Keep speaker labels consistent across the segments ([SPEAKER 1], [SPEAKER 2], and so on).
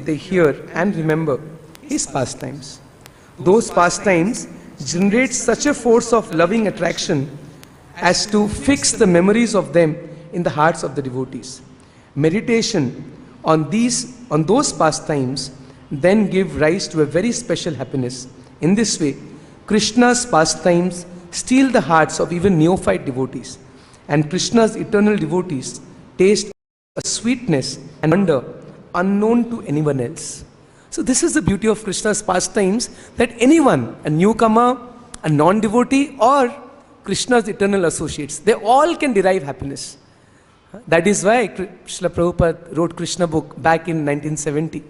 [SPEAKER 1] they hear and remember his pastimes. Those pastimes generate such a force of loving attraction as to fix the memories of them in the hearts of the devotees. Meditation on those pastimes then give rise to a very special happiness. In this way, Krishna's pastimes steal the hearts of even neophyte devotees, and Krishna's eternal devotees taste a sweetness and wonder unknown to anyone else. So this is the beauty of Krishna's pastimes, that anyone, a newcomer, a non-devotee, or Krishna's eternal associates, they all can derive happiness. That is why Srila Prabhupada wrote Krishna book back in 1970.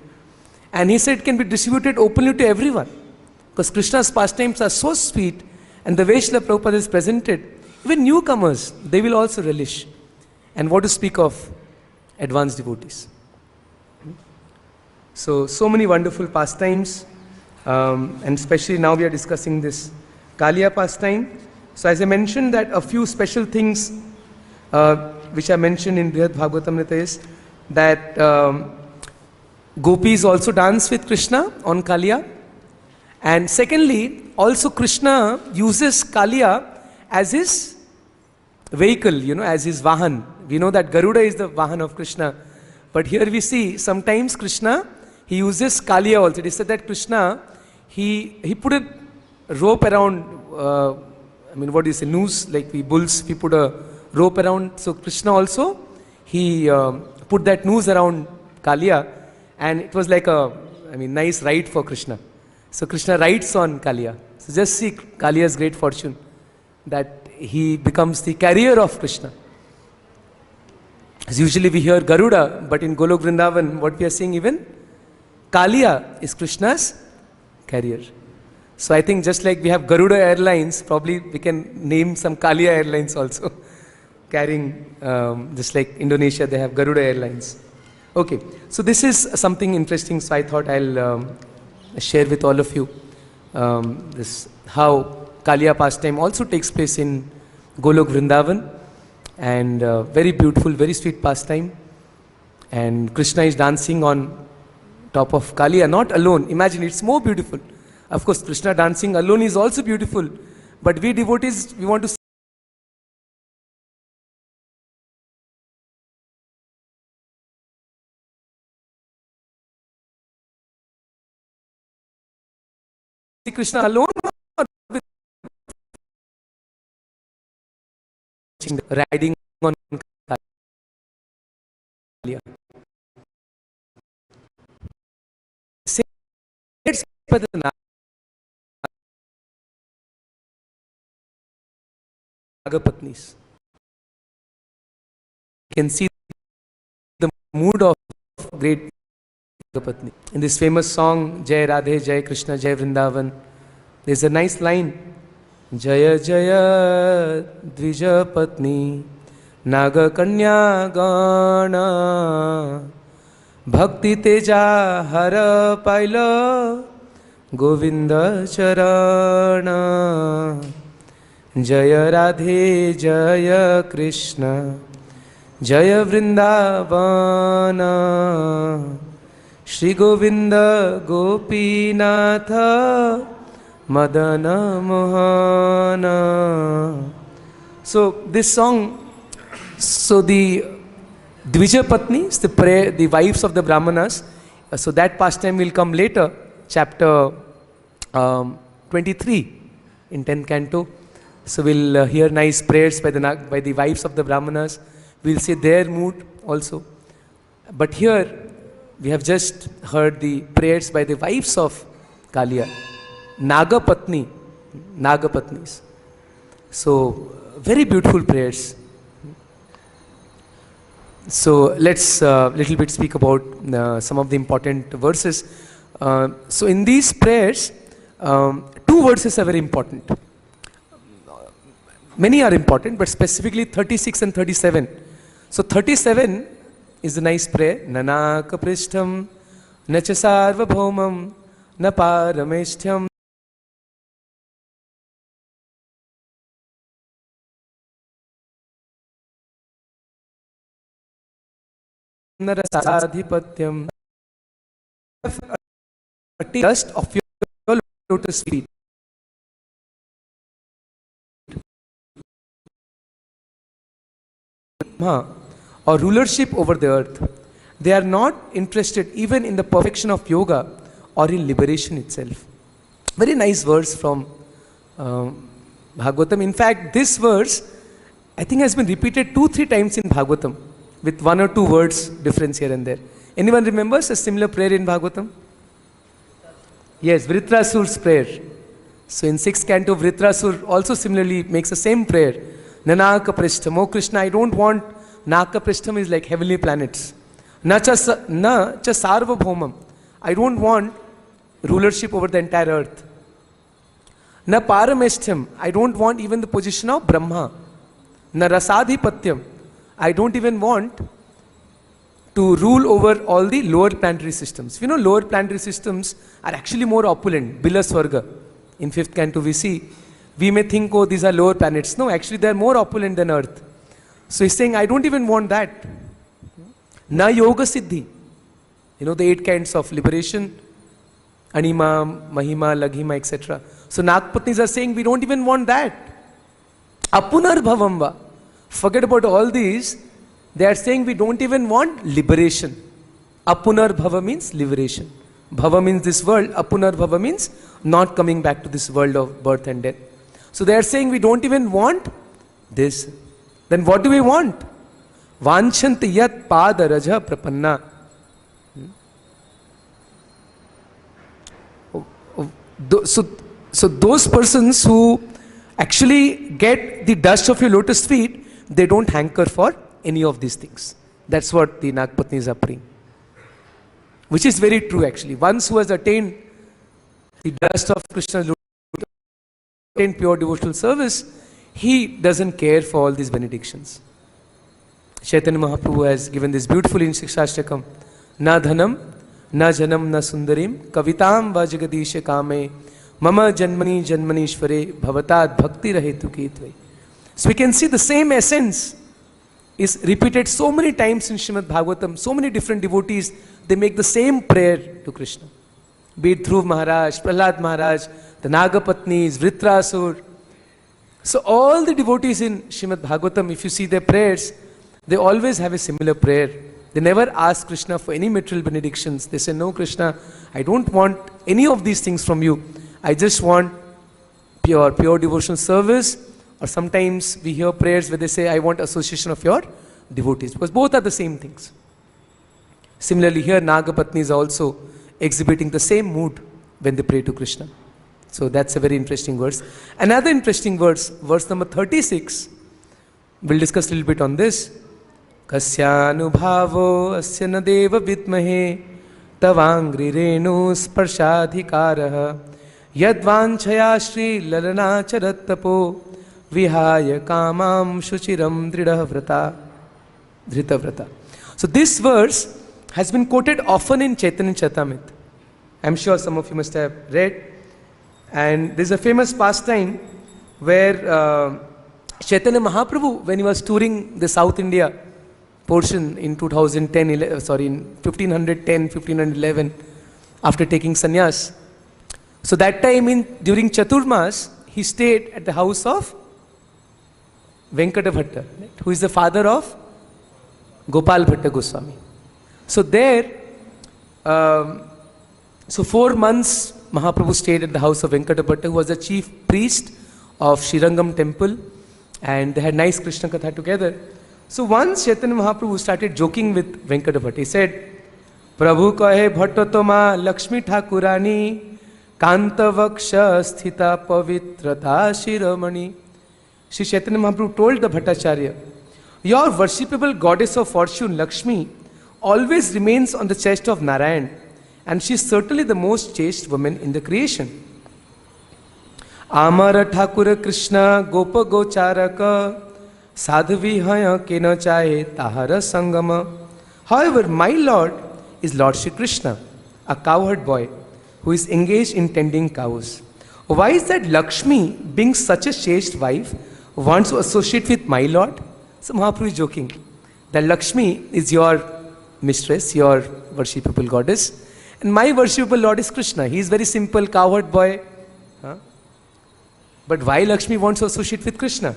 [SPEAKER 1] And he said it can be distributed openly to everyone. Because Krishna's pastimes are so sweet, and the way Srila Prabhupada is presented, even newcomers, they will also relish. And what to speak of advanced devotees. So many wonderful pastimes, and especially now we are discussing this Kalia pastime. So as I mentioned that a few special things which are mentioned in Bhagavad-Gita is that gopis also dance with Krishna on Kalia. And secondly, also Krishna uses Kalia as his vehicle, as his Vahan. We know that Garuda is the Vahan of Krishna. But here we see sometimes Krishna, he uses Kalia also. It is said that Krishna, he put a rope around, what do you say, noose, like we bulls, we put a rope around. So Krishna also, he put that noose around Kalia, and it was like a, nice ride for Krishna. So Krishna rides on Kalia. So just see Kalia's great fortune, that he becomes the carrier of Krishna. As usually we hear Garuda, but in Golok Vrindavan, what we are seeing even, Kalia is Krishna's carrier. So I think just like we have Garuda Airlines, probably we can name some Kalia Airlines also. Carrying, just like Indonesia, they have Garuda Airlines. Okay, so this is something interesting, so I thought I'll share with all of you this how Kalia pastime also takes place in Golok Vrindavan, and very beautiful, very sweet pastime. And Krishna is dancing on top of Kalia, not alone. Imagine, it's more beautiful. Of course, Krishna dancing alone is also beautiful, but we devotees, we want to see Krishna alone or with riding on Kalia. Said by the Nagapatnis. You can see the mood of great Nagapatni. In this famous song, Jai Radhe, Jai Krishna, Jai Vrindavan, there's a nice line. Jaya Jaya Dvijapatni Naga Kanya Gana Bhakti Teja Hara Paila Govinda Charana Jaya Radhe Jaya Krishna Jaya Vrindavana Shri Govinda Gopinatha Madana Mohana. So this song, so the Dvijapatnis, the prayer, the wives of the Brahmanas, so that pastime will come later, chapter 23 in 10th canto. So we'll hear nice prayers by the wives of the Brahmanas. We'll see their mood also. But here we have just heard the prayers by the wives of Kalia, Nagapatnis. So very beautiful prayers. So let's little bit speak about some of the important verses. So in these prayers, two verses are very important. Many are important, but specifically 36 and 37. So 37 is a nice prayer. Nanaka prishtham, nacha sarvabhaumam, na parameshthyam. Narasadhipatyam attained dust of your lotus feet, or rulership over the earth. They are not interested even in the perfection of yoga or in liberation itself. Very nice verse from Bhagavatam. In fact, this verse I think has been repeated 2-3 times in Bhagavatam with 1 or 2 words difference here and there. Anyone remembers a similar prayer in Bhagavatam? Yes, Vritrasur's prayer. So in 6th canto, Vritrasur also similarly makes the same prayer. Nanaka Prishtham. Oh Krishna, I don't want Naka Prishtham is like heavenly planets. Na cha sarvabhaumam. I don't want rulership over the entire earth. Na parameshtham. I don't want even the position of Brahma. Na rasadhipatyam. I don't even want to rule over all the lower planetary systems. You know, lower planetary systems are actually more opulent. Bila Swarga. In 5th canto we see, we may think, oh, these are lower planets. No, actually they are more opulent than Earth. So he's saying, I don't even want that. Na yoga siddhi. You know, the 8 kinds of liberation. Anima, Mahima, Laghima, etc. So Nagpatnis are saying, we don't even want that. Apunar bhavamba. Forget about all these. They are saying we don't even want liberation. Apunar bhava means liberation. Bhava means this world. Apunar bhava means not coming back to this world of birth and death. So they are saying we don't even want this. Then what do we want? Vanchanti yat pada raja prapanna. So those persons who actually get the dust of your lotus feet, they don't hanker for any of these things. That's what the Nagpatnis are praying. Which is very true actually. Once who has attained the dust of Krishna's lotus, attained pure devotional service, he doesn't care for all these benedictions. Chaitanya Mahaprabhu has given this beautifully in Shikshashtakam. Na dhanam, na janam, na sundarim, kavitam va jagadisha kame, mama janmani janmanishvare, bhavatat bhakti rahetu ketvai. So we can see the same essence is repeated so many times in Srimad Bhagavatam. So many different devotees, they make the same prayer to Krishna. Be it Dhruv Maharaj, Prahlad Maharaj, the Nagapatnis, Vritrasur. So all the devotees in Srimad Bhagavatam, if you see their prayers, they always have a similar prayer. They never ask Krishna for any material benedictions. They say, no Krishna, I don't want any of these things from you. I just want pure devotional service. Or sometimes we hear prayers where they say, I want association of your devotees. Because both are the same things. Similarly here, Nagapatni is also exhibiting the same mood when they pray to Krishna. So that's a very interesting verse. Another interesting verse, verse number 36. We'll discuss a little bit on this. Kasyanubhavo asya na deva vidmahe tavangri renu sparshadhikaraha yadvanchaya shri lalana charattapo vihaya kamam shuchiram dhritavvrata. So this verse has been quoted often in Chaitanya Charitamrita. I'm sure some of you must have read. And there's a famous pastime where Chaitanya Mahaprabhu, when he was touring the South India portion in 1510, 1511, after taking sannyas. So that time during Chaturmas, he stayed at the house of Venkata Bhatta, who is the father of Gopal Bhatta Goswami. So there, so 4 months Mahaprabhu stayed at the house of Venkata Bhatta, who was the chief priest of Srirangam temple, and they had nice Krishna Katha together. So once Chaitanya Mahaprabhu started joking with Venkata Bhatta. He said, Prabhu kahe bhatta toma Lakshmi Thakurani Kanta Vaksha Sthita Pavitrata Shiramani. Sri Chaitanya Mahaprabhu told the Bhattacharya, your worshipable goddess of fortune, Lakshmi, always remains on the chest of Narayan, and she is certainly the most chaste woman in the creation. Amara Thakura Krishna Gopa Gocharaka Sadhavi Haya Kena Chahe Tahara Sangama. However, my Lord is Lord Shri Krishna, a cowherd boy who is engaged in tending cows. Why is that Lakshmi, being such a chaste wife, wants to associate with my Lord? So Mahaprabhu is joking that Lakshmi is your mistress, your worshipable goddess, And my worshipable Lord is Krishna. He is very simple, cowherd boy. Huh? But why Lakshmi wants to associate with Krishna?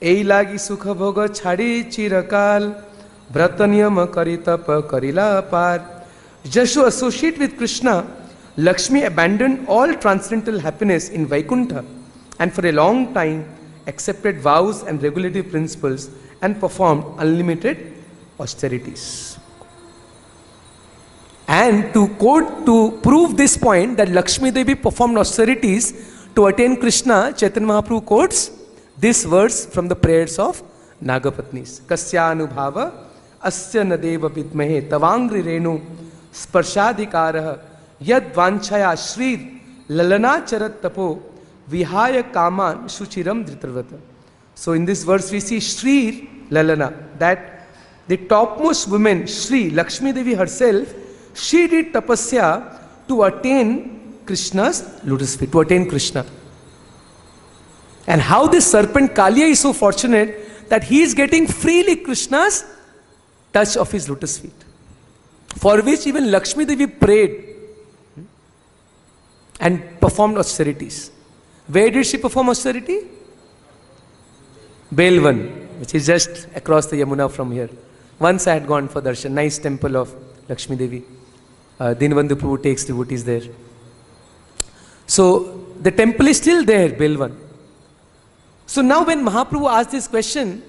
[SPEAKER 1] Ei lagi sukha bhoga chhadi chirakal Vratanyam karitapa karila par. Just to associate with Krishna, Lakshmi abandoned all transcendental happiness in Vaikuntha and for a long time accepted vows and regulative principles and performed unlimited austerities. And to prove this point that Lakshmi Devi performed austerities to attain Krishna, Chaitanya Mahaprabhu quotes this verse from the prayers of Nagapatnis. Kasyanubhava asya nadeva vidmahe tavangri renu sparshadikaraha yad vanchaya shrir lalana charat tapo vihaya kaman shuchiram dhritarvata. So in this verse we see Shrir Lalana, that the topmost woman, Shri Lakshmi Devi herself, she did tapasya to attain Krishna's lotus feet, to attain Krishna. And how this serpent Kalia is so fortunate that he is getting freely Krishna's touch of his lotus feet, for which even Lakshmi Devi prayed and performed austerities. Where did she perform austerity? Belvan, which is just across the Yamuna from here. Once I had gone for darshan, nice temple of Lakshmi Devi. Dinvandu Prabhu takes devotees there. So the temple is still there, Belvan. So now when Mahaprabhu asked this question,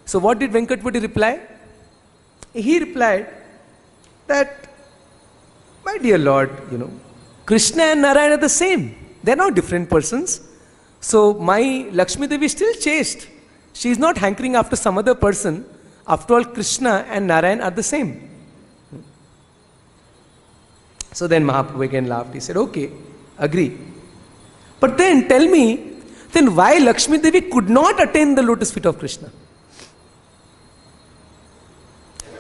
[SPEAKER 1] so what did Venkatpati reply? He replied that, my dear Lord, Krishna and Narayana are the same. They are not different persons. So my Lakshmi Devi is still chaste. She is not hankering after some other person. After all, Krishna and Narayana are the same. So then Mahaprabhu again laughed. He said, okay, agree. But then tell me, then why Lakshmi Devi could not attain the lotus feet of Krishna?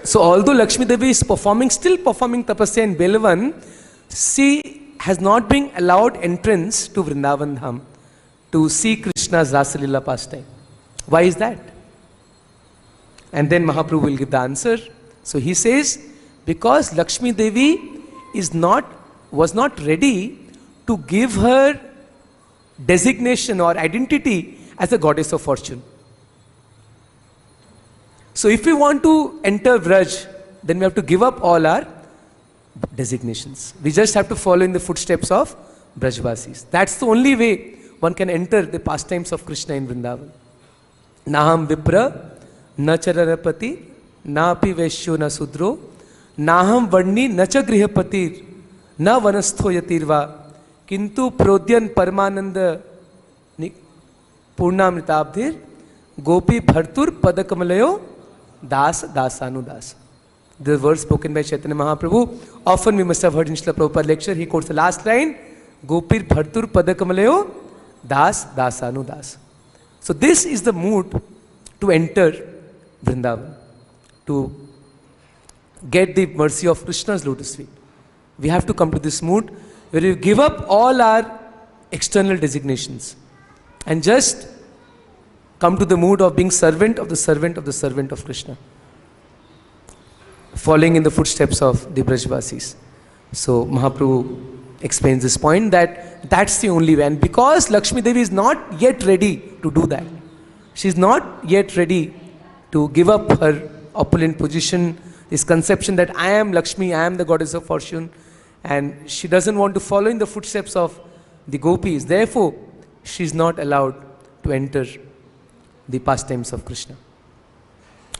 [SPEAKER 1] So although Lakshmi Devi is still performing tapasya in Belvan, she has not been allowed entrance to Vrindavan Dham to see Krishna's Rasalila pastime. Why is that? And then Mahaprabhu will give the answer. So he says, because Lakshmi Devi was not ready to give her designation or identity as a goddess of fortune. So if we want to enter Vraj, then we have to give up all our designations. We just have to follow in the footsteps of Brajvasis. That's the only way one can enter the pastimes of Krishna in Vrindavan. Naham Vipra, na chararapati, na api vaishyo na sudro, naham varni na cha grihapatir, na vanastho yatirva, kintu prodyan paramananda purnamritabdhir, gopi bhartur padakamalayo das dasanudas. The verse spoken by Chaitanya Mahaprabhu. Often we must have heard in Srila Prabhupada lecture. He quotes the last line, Gopir bhartur padakamalayo das dasanudas. So this is the mood to enter Vrindavan, to get the mercy of Krishna's lotus feet. We have to come to this mood where we give up all our external designations and just come to the mood of being servant of the servant of the servant of Krishna, following in the footsteps of the Brajvasis. So Mahaprabhu explains this point that that's the only way. And because Lakshmi Devi is not yet ready to do that, she is not yet ready to give up her opulent position, this conception that I am Lakshmi, I am the goddess of fortune, and she doesn't want to follow in the footsteps of the gopis. Therefore, she is not allowed to enter the pastimes of Krishna.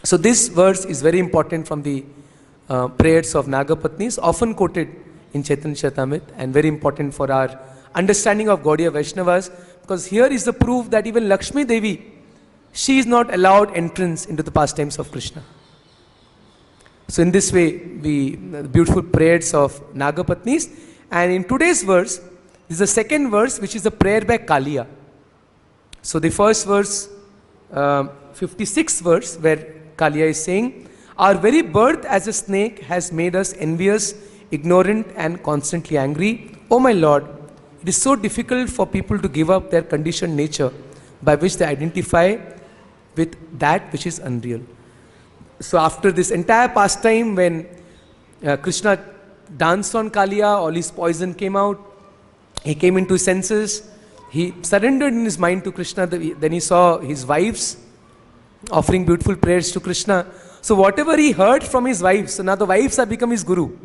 [SPEAKER 1] So this verse is very important from the prayers of Nagapatnis, often quoted in Chaitanya Charitamrita, and very important for our understanding of Gaudiya Vaishnavas, because here is the proof that even Lakshmi Devi, she is not allowed entrance into the pastimes of Krishna. So in this way, the beautiful prayers of Nagapatnis. And in today's verse, this is the second verse, which is a prayer by Kalia. So the first verse, 56th verse, where Kalia is saying, our very birth as a snake has made us envious, ignorant and constantly angry. Oh my Lord, it is so difficult for people to give up their conditioned nature by which they identify with that which is unreal. So after this entire pastime, when Krishna danced on Kalia, all his poison came out. He came into his senses. He surrendered in his mind to Krishna. Then he saw his wives offering beautiful prayers to Krishna. So whatever he heard from his wives, so now the wives have become his guru.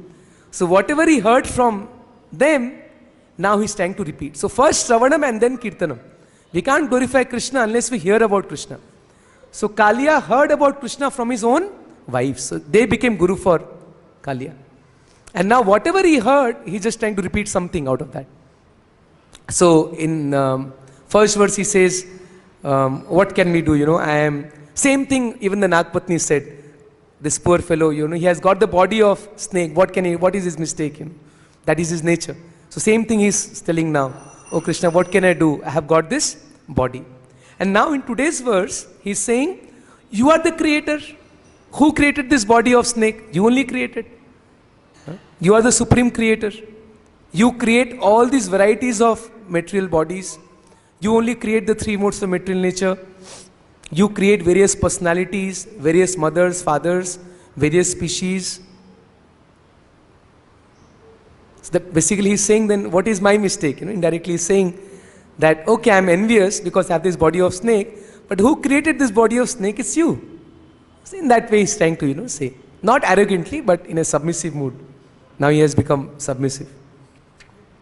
[SPEAKER 1] So whatever he heard from them, now he's trying to repeat. So first Shravanam and then Kirtanam. We can't glorify Krishna unless we hear about Krishna. So Kalia heard about Krishna from his own wives. So they became guru for Kalia. And now whatever he heard, he's just trying to repeat something out of that. So in first verse he says, what can we do? I am, same thing even the Nagpatni said. This poor fellow, he has got the body of snake. What is his mistake? That is his nature. So same thing he's telling now. Oh Krishna, what can I do? I have got this body. And now in today's verse, he's saying, you are the creator. Who created this body of snake? You only created. You are the supreme creator. You create all these varieties of material bodies. You only create the three modes of material nature. You create various personalities, various mothers, fathers, various species. So basically he's saying then, what is my mistake? Indirectly he's saying that, okay, I'm envious because I have this body of snake, but who created this body of snake? It's you. So in that way he's trying to, say, not arrogantly, but in a submissive mood. Now he has become submissive.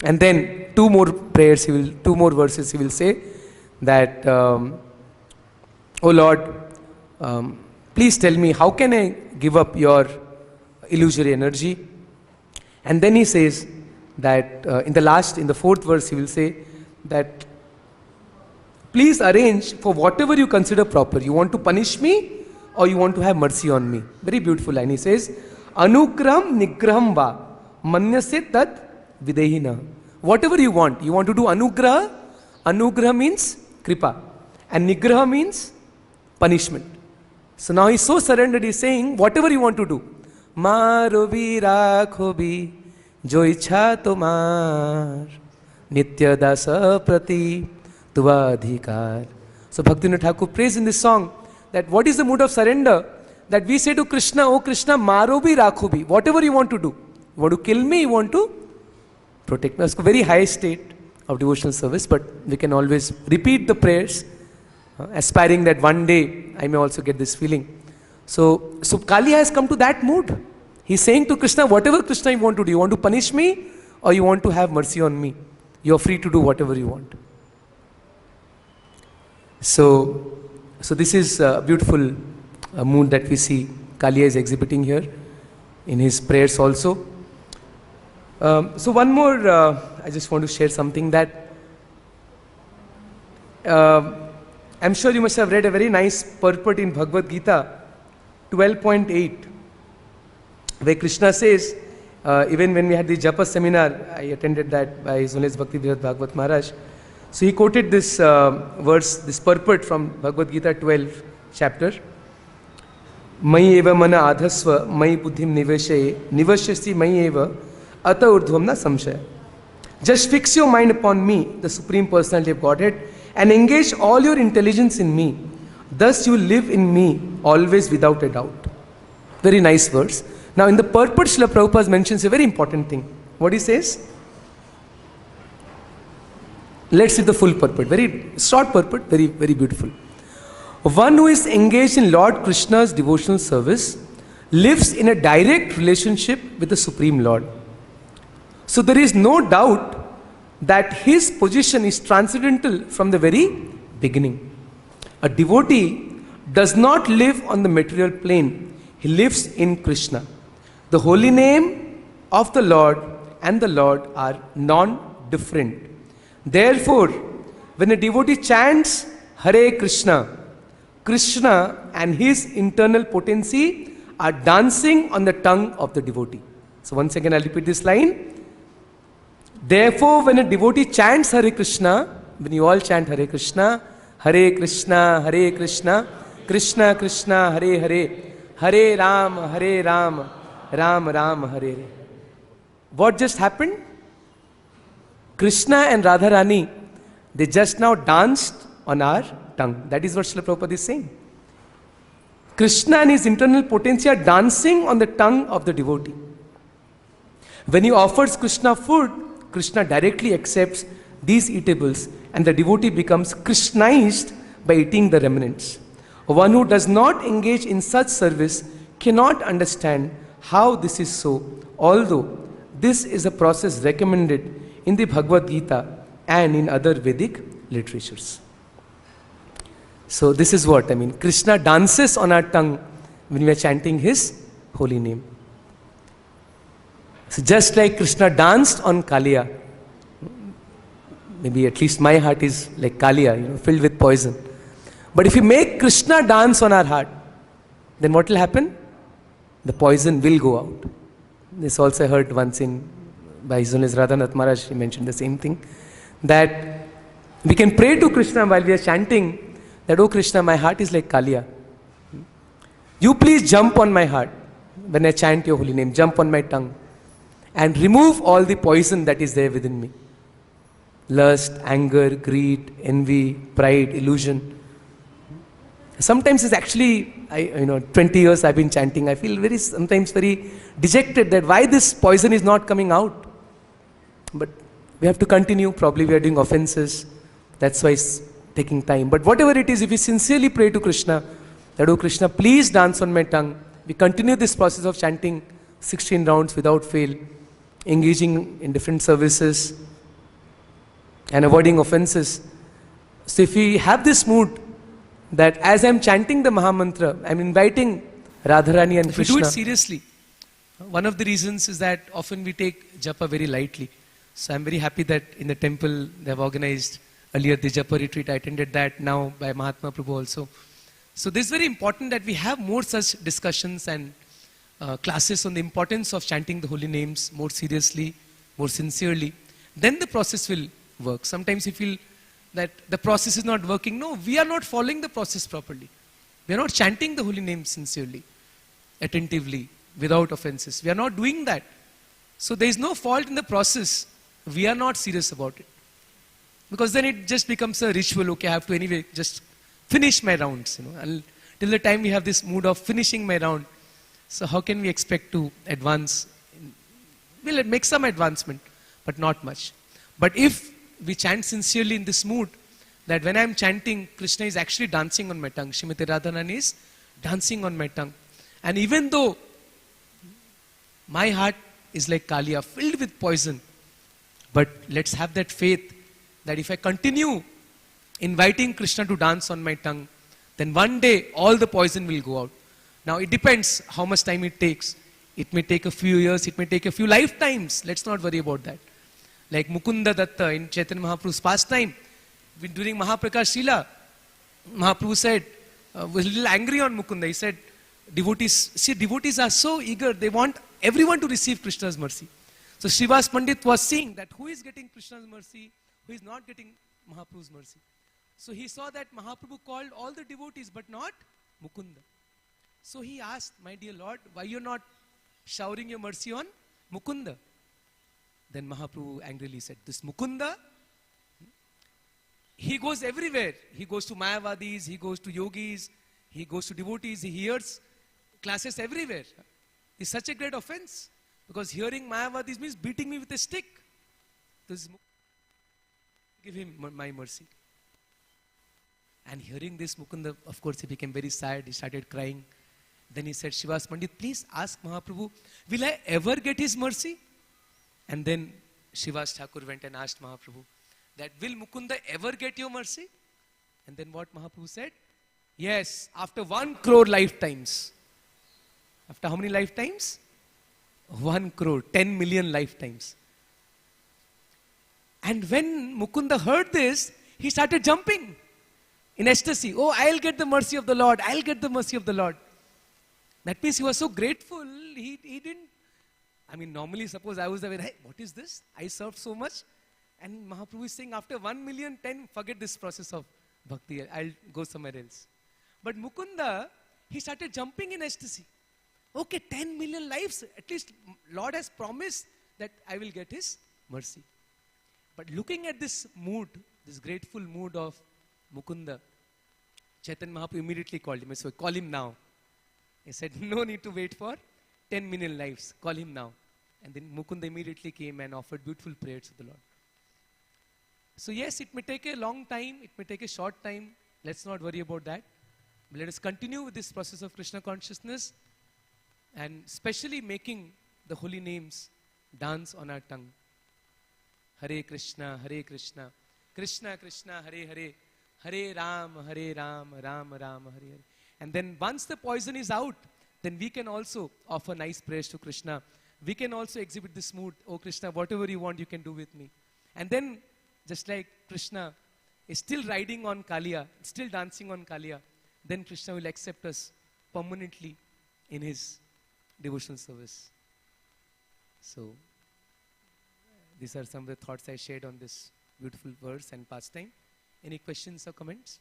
[SPEAKER 1] And then two more verses he will say that, oh Lord, please tell me, how can I give up your illusory energy? And then he says that in the fourth verse he will say that, please arrange for whatever you consider proper. You want to punish me or you want to have mercy on me? Very beautiful line. He says, Anugraham nigraham va manyase tad videhina. Whatever you want to do anugraha. Anugraha means kripa. And nigraha means punishment. So now he's so surrendered, he's saying, whatever you want to do. Maro bhi rakho bhi jo ichha tomar nitya dasa prati tuva adhikar. So Bhaktivinoda Thakur prays in this song that what is the mood of surrender? That we say to Krishna, oh Krishna, maro bhi rakho bhi. Whatever you want to do. You want to kill me, you want to protect me. It's a very high state of devotional service, but we can always repeat the prayers, aspiring that one day I may also get this feeling. So Kalia has come to that mood. He's saying to Krishna, whatever Krishna you want to do, you want to punish me or you want to have mercy on me. You're free to do whatever you want. So this is a beautiful mood that we see Kalia is exhibiting here in his prayers also. So one more, I just want to share something that I'm sure you must have read a very nice purport in Bhagavad-Gita 12.8, where Krishna says, even when we had the Japa seminar, I attended that by His Holiness Bhakti Bhagavat Maharaj. So he quoted this verse, this purport from Bhagavad-Gita 12 chapter. Mai eva mana adhasva, mai buddhim nivashyasi mai eva, ata urdhvam na samshaya. Just fix your mind upon me, the Supreme Personality of Godhead, and engage all your intelligence in me. Thus you will live in me, always without a doubt. Very nice verse. Now in the purport, Srila Prabhupada mentions a very important thing. What he says? Let's see the full purport. Very short purport, very, very beautiful. One who is engaged in Lord Krishna's devotional service lives in a direct relationship with the Supreme Lord. So there is no doubt that his position is transcendental from the very beginning. A devotee does not live on the material plane. He lives in Krishna. The holy name of the Lord and the Lord are non-different. Therefore, when a devotee chants Hare Krishna, Krishna and his internal potency are dancing on the tongue of the devotee. So once again I'll repeat this line. Therefore, when a devotee chants Hare Krishna, when you all chant Hare Krishna, Hare Krishna, Hare Krishna, Krishna Krishna, Hare Hare, Hare Ram, Ram Ram, Hare Hare. What just happened? Krishna and Radharani, they just now danced on our tongue. That is what Srila Prabhupada is saying. Krishna and his internal potency are dancing on the tongue of the devotee. When he offers Krishna food, Krishna directly accepts these eatables and the devotee becomes Krishnized by eating the remnants. One who does not engage in such service cannot understand how this is so, although this is a process recommended in the Bhagavad-Gita and in other Vedic literatures. So this is what I mean. Krishna dances on our tongue when we are chanting his holy name. So just like Krishna danced on Kalia, maybe at least my heart is like Kalia, filled with poison. But if we make Krishna dance on our heart, then what will happen? The poison will go out. This also I heard once by His Holiness Radhanath Maharaj, he mentioned the same thing. That we can pray to Krishna while we are chanting that, oh Krishna, my heart is like Kalia. You please jump on my heart when I chant your holy name, jump on my tongue and remove all the poison that is there within me. Lust, anger, greed, envy, pride, illusion. Sometimes it's actually, 20 years I've been chanting, I feel sometimes very dejected that why this poison is not coming out. But we have to continue, probably we are doing offenses, that's why it's taking time. But whatever it is, if we sincerely pray to Krishna, that, oh Krishna, please dance on my tongue. We continue this process of chanting 16 rounds without fail, engaging in different services and avoiding offenses. So if we have this mood, that as I'm chanting the Mahamantra, I'm inviting Radharani and Krishna. We do it seriously. One of the reasons is that often we take japa very lightly. So I'm very happy that in the temple they have organized earlier the japa retreat. I attended that now by Mahatma Prabhu also. So this is very important that we have more such discussions and classes on the importance of chanting the holy names more seriously, more sincerely. Then the process will work. Sometimes you feel that the process is not working. No, we are not following the process properly. We are not chanting the holy name sincerely, attentively, without offenses. We are not doing that. So there is no fault in the process. We are not serious about it. Because then it just becomes a ritual. Okay, I have to anyway just finish my rounds. And till the time we have this mood of finishing my round. So how can we expect to advance? We'll make some advancement, but not much. But if we chant sincerely in this mood, that when I'm chanting, Krishna is actually dancing on my tongue. Srimati Radharani is dancing on my tongue. And even though my heart is like Kalia, filled with poison, but let's have that faith that if I continue inviting Krishna to dance on my tongue, then one day all the poison will go out. Now it depends how much time it takes. It may take a few years, it may take a few lifetimes. Let's not worry about that. Like Mukunda Datta in Chaitanya Mahaprabhu's pastime, during Mahaprakash Shila, Mahaprabhu said, was a little angry on Mukunda. He said, devotees are so eager, they want everyone to receive Krishna's mercy. So Srivas Pandit was seeing that who is getting Krishna's mercy, who is not getting Mahaprabhu's mercy. So he saw that Mahaprabhu called all the devotees but not Mukunda. So he asked, my dear Lord, why you're not showering your mercy on Mukunda? Then Mahaprabhu angrily said, this Mukunda, he goes everywhere. He goes to Mayavadis, he goes to yogis, he goes to devotees, he hears classes everywhere. It's such a great offense. Because hearing Mayavadis means beating me with a stick. This give him my mercy. And hearing this, Mukunda, of course, he became very sad. He started crying. Then he said, Srivas Pandit, please ask Mahaprabhu, will I ever get his mercy? And then Srivas Thakur went and asked Mahaprabhu, that will Mukunda ever get your mercy? And then what Mahaprabhu said? Yes, after 1 crore lifetimes. After how many lifetimes? 1 crore, 10 million lifetimes. And when Mukunda heard this, he started jumping in ecstasy. Oh, I'll get the mercy of the Lord. I'll get the mercy of the Lord. That means he was so grateful, he didn't. Normally suppose I was there, hey, what is this? I served so much. And Mahaprabhu is saying, after 1 million, 10, forget this process of bhakti. I'll go somewhere else. But Mukunda, he started jumping in ecstasy. Okay, 10 million lives. At least Lord has promised that I will get his mercy. But looking at this mood, this grateful mood of Mukunda, Chaitanya Mahaprabhu immediately called him. Call him now. He said, no need to wait for 10 million lives. Call him now. And then Mukunda immediately came and offered beautiful prayers to the Lord. So yes, it may take a long time, it may take a short time. Let's not worry about that. But let us continue with this process of Krishna consciousness, and especially making the holy names dance on our tongue. Hare Krishna, Krishna Krishna, Hare Hare, Hare Ram, Ram Ram, Hare Hare. And then once the poison is out, then we can also offer nice prayers to Krishna. We can also exhibit this mood, oh Krishna, whatever you want, you can do with me. And then, just like Krishna is still riding on Kalia, still dancing on Kalia, then Krishna will accept us permanently in his devotional service. So, these are some of the thoughts I shared on this beautiful verse and pastime. Any questions or comments?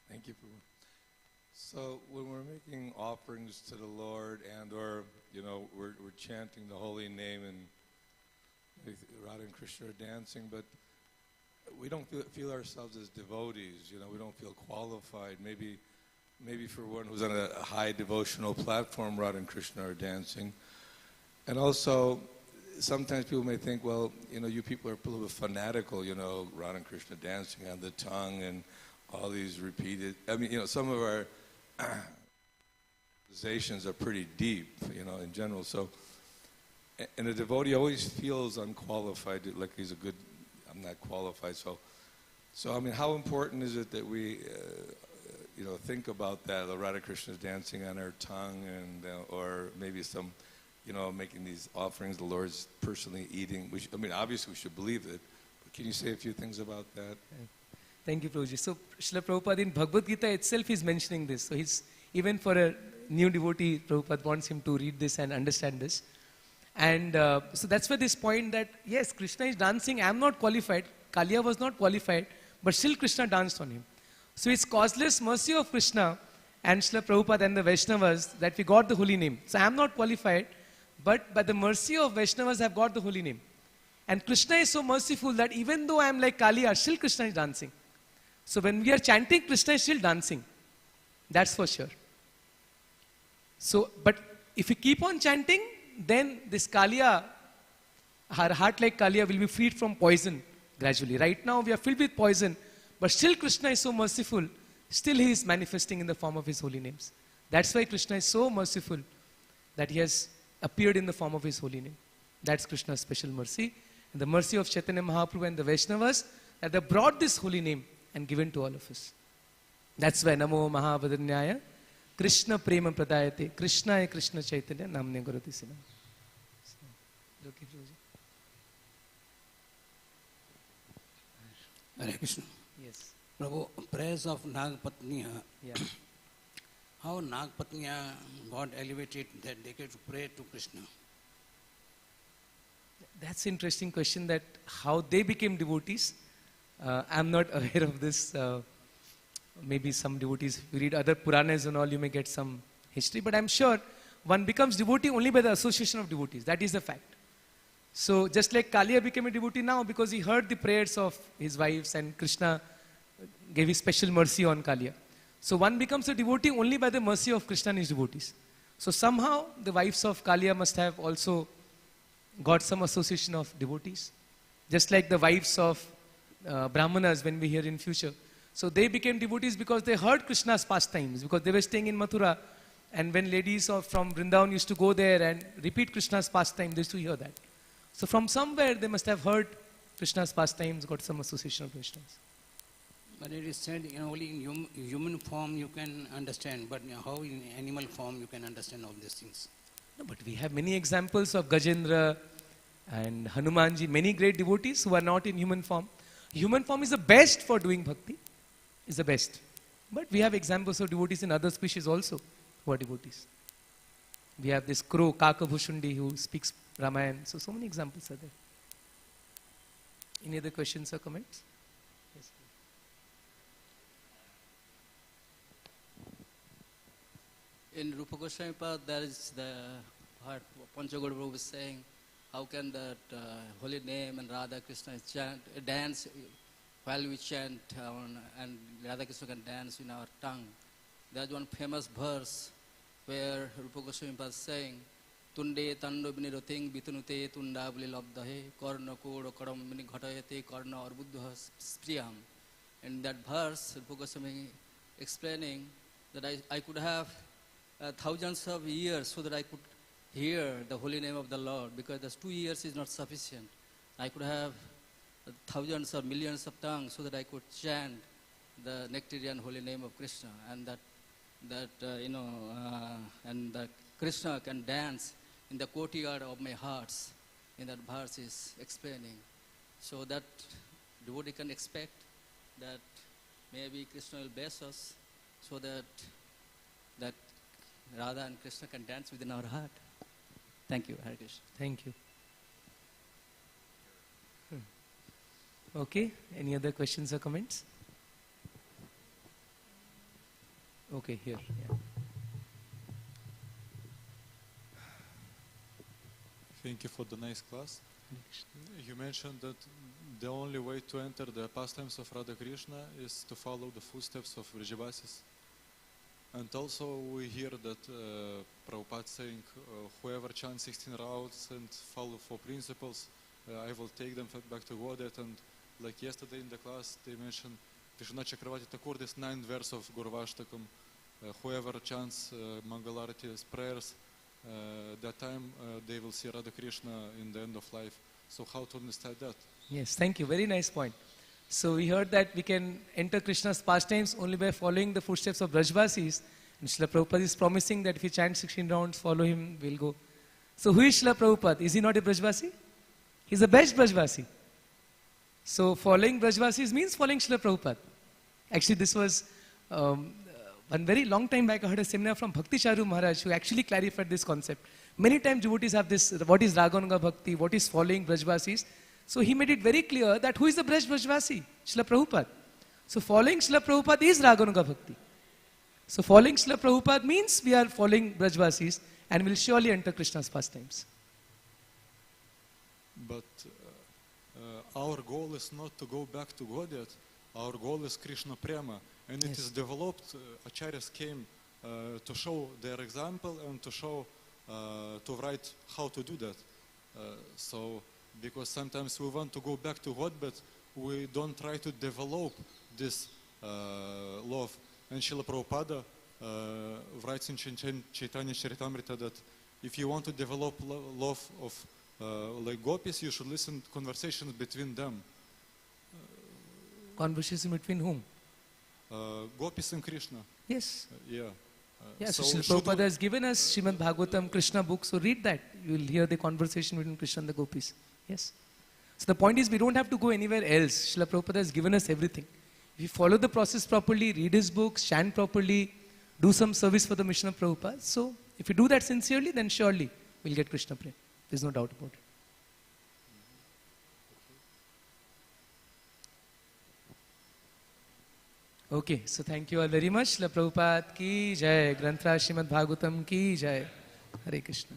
[SPEAKER 2] Thank you, Prabhu. So when we're making offerings to the Lord, and or we're chanting the holy name, and Radha and Krishna are dancing, but we don't feel ourselves as devotees. We don't feel qualified. Maybe for one who's on a high devotional platform, Radha and Krishna are dancing. And also, sometimes people may think, well, you people are a little bit fanatical, Radha and Krishna dancing on the tongue and all these repeated, some of our realizations are pretty deep, in general. So, and a devotee always feels unqualified, like he's I'm not qualified. So how important is it that we, think about that, the Radha Krishna's dancing on our tongue, and or maybe some, making these offerings, the Lord's personally eating. Obviously we should believe it, but can you say a few things about that?
[SPEAKER 1] Thank you, Prabhuji. So, Srila Prabhupada in Bhagavad-Gita itself is mentioning this. So, even for a new devotee, Prabhupada wants him to read this and understand this. And so that's why this point that, yes, Krishna is dancing, I am not qualified, Kalia was not qualified, but still Krishna danced on him. So it's causeless mercy of Krishna and Srila Prabhupada and the Vaishnavas that we got the holy name. So I am not qualified, but by the mercy of Vaishnavas I have got the holy name. And Krishna is so merciful that even though I am like Kalia, still Krishna is dancing. So when we are chanting, Krishna is still dancing. That's for sure. So, but if we keep on chanting, then this Kalia, our heart like Kalia will be freed from poison gradually. Right now we are filled with poison, but still Krishna is so merciful, still he is manifesting in the form of his holy names. That's why Krishna is so merciful that he has appeared in the form of his holy name. That's Krishna's special mercy. And the mercy of Chaitanya Mahaprabhu and the Vaishnavas that they brought this holy name and given to all of us. That's why Namo Mahavadanyaya Krishna Prema Pradayate Krishnaya Krishna Chaitanya Namne Gurati Sinam.
[SPEAKER 3] Hare Krishna.
[SPEAKER 1] Yes.
[SPEAKER 3] Prabhu, prayers of Nagpatniya.
[SPEAKER 1] Yeah.
[SPEAKER 3] How Nagpatniya got elevated that they could pray to Krishna?
[SPEAKER 1] That's an interesting question, that how they became devotees. I'm not aware of this. Maybe some devotees, if you read other Puranas and all, you may get some history. But I'm sure one becomes devotee only by the association of devotees. That is the fact. So just like Kalia became a devotee now because he heard the prayers of his wives and Krishna gave his special mercy on Kalia. So one becomes a devotee only by the mercy of Krishna and his devotees. So somehow the wives of Kalia must have also got some association of devotees. Just like the wives of Brahmanas when we hear in future. So they became devotees because they heard Krishna's pastimes, because they were staying in Mathura, and when ladies from Vrindavan used to go there and repeat Krishna's pastime, they used to hear that. So from somewhere they must have heard Krishna's pastimes, got some association of Krishna's.
[SPEAKER 3] But it is said only in human form you can understand, but how in animal form you can understand all these things?
[SPEAKER 1] No, but we have many examples of Gajendra and Hanumanji, many great devotees who are not in human form. Human form is the best for doing bhakti, is the best. But we have examples of devotees in other species also who are devotees. We have this crow, Kakabhushundi, who speaks Ramayana. So many examples are there. Any other questions or comments? Yes.
[SPEAKER 4] In Rupa Goswami Pad, there is the part Panchagoda Prabhu is saying, how can that holy name and Radha Krishna chant, dance while we chant and Radha Krishna can dance in our tongue. There's one famous verse where Rupa Goswami was saying, Tunde tando biniroting bitunute tunda buli labdahe karna kodo karam bini ghatayate karna arbuddha spriyam. In that verse, Rupa Goswami explaining that I could have thousands of years so that I could hear the holy name of the Lord, because those 2 years is not sufficient. I could have thousands or millions of tongues so that I could chant the nectarian holy name of Krishna, and and that Krishna can dance in the courtyard of my hearts. In that verse is explaining. So that devotee can expect that maybe Krishna will bless us so that Radha and Krishna can dance within our heart. Thank you, Hare Krishna.
[SPEAKER 1] Thank you. Okay, any other questions or comments? Okay, here. Yeah.
[SPEAKER 5] Thank you for the nice class. You mentioned that the only way to enter the pastimes of Radha Krishna is to follow the footsteps of Vrajavasis. And also we hear that Prabhupada saying, whoever chants 16 rounds and follow 4 principles, I will take them back to Godhead. And like yesterday in the class, they mentioned Vishnu Chakravati Thakur, this 9th verse of Gurvashtakam, whoever chants Mangalarati's prayers, that time they will see Radha Krishna in the end of life. So how to understand that?
[SPEAKER 1] Yes, thank you. Very nice point. So we heard that we can enter Krishna's pastimes only by following the footsteps of Brajvasis. And Srila Prabhupada is promising that if you chant 16 rounds, follow him, we'll go. So who is Srila Prabhupada? Is he not a Brajvasi? He's the best Brajvasi. So following Brajvasis means following Srila Prabhupada. Actually, this was one very long time back. I heard a seminar from Bhakti Charu Maharaj who actually clarified this concept. Many times devotees have this, what is Raganuga Bhakti, what is following Brajvasis. So he made it very clear that who is the Brajvasi? Srila Prabhupada. So following Srila Prabhupada is Raganuga Bhakti. So following Srila Prabhupada means we are following Brajvasis and will surely enter Krishna's pastimes.
[SPEAKER 5] But our goal is not to go back to Godhead. Our goal is Krishna Prema. And it is developed, Acharyas came to show their example and to show, to write how to do that. So, because sometimes we want to go back to God, but we don't try to develop this love. And Srila Prabhupada writes in Chaitanya Charitamrita that if you want to develop love of like gopis, you should listen to conversations between them.
[SPEAKER 1] Conversation between whom?
[SPEAKER 5] Gopis and Krishna.
[SPEAKER 1] Yes.
[SPEAKER 5] Yeah.
[SPEAKER 1] So Srila Prabhupada has given us Srimad Bhagavatam, Krishna book, so read that. You will hear the conversation between Krishna and the gopis. Yes. So the point is we don't have to go anywhere else. Srila Prabhupada has given us everything. If you follow the process properly, read his books, chant properly, do some service for the mission of Prabhupada. So if you do that sincerely, then surely we'll get Krishna Prem. There's no doubt about it. Okay, so thank you all very much. Srila Prabhupada ki jai, Granthra Srimad Bhagavatam ki jai. Hare Krishna.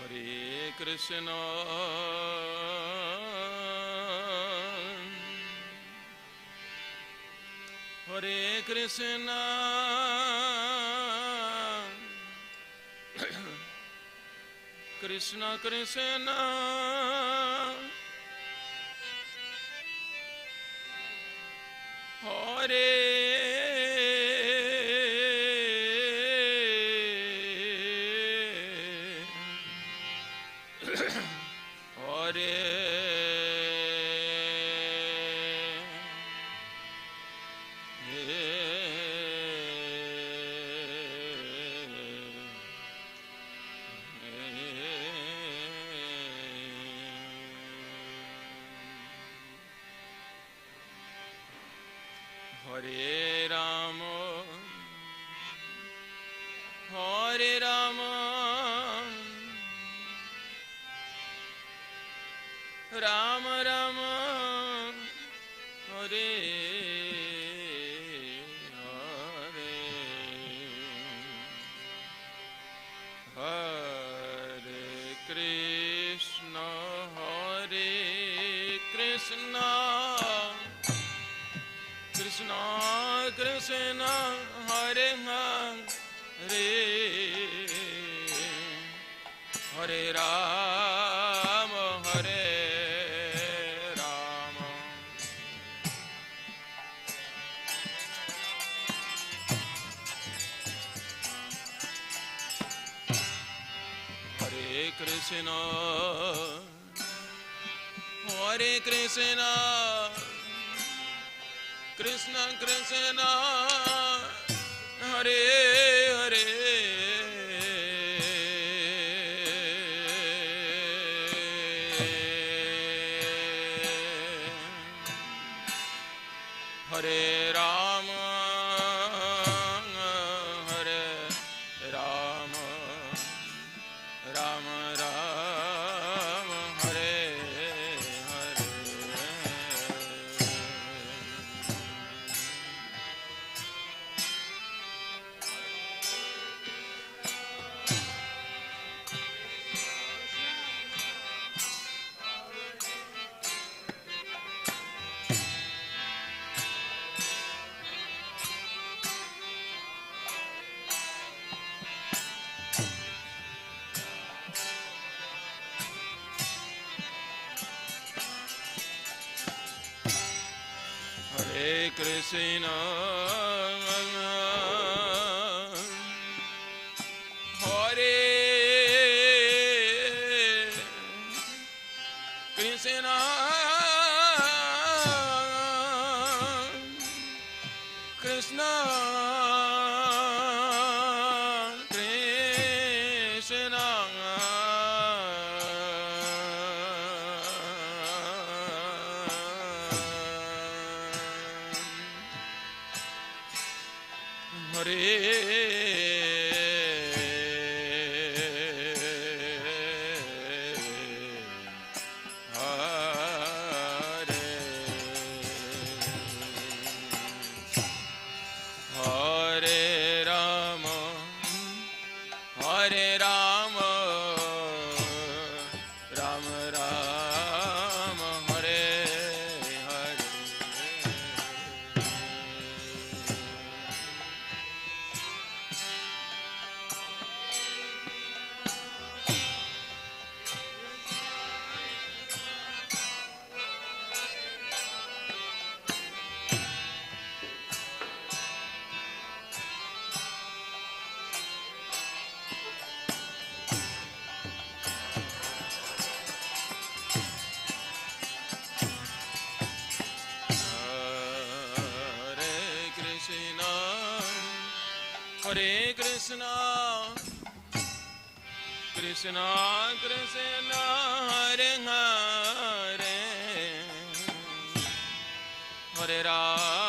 [SPEAKER 6] Hare Krishna, Hare Krishna, Krishna Krishna, Hare Hare Rama, Hare Rama, Rama Rama, Hare Hare, Hare Krishna, Hare Krishna, Krishna Krishna, Hare Hare, Hare Rama, Hare Rama, Hare Krishna, Hare Krishna, Krishna Krishna, Hare Hare, Hare Rama, Hare Rama, Rama Rama, Hare Hare. Hare Krishna, Hare Krishna, Krishna Krishna, Hare Rama, Hare Rama, Rama Rama, Hare Hare. Hare Krishna, Krishna Krishna, Hare Hare, Hare Rama,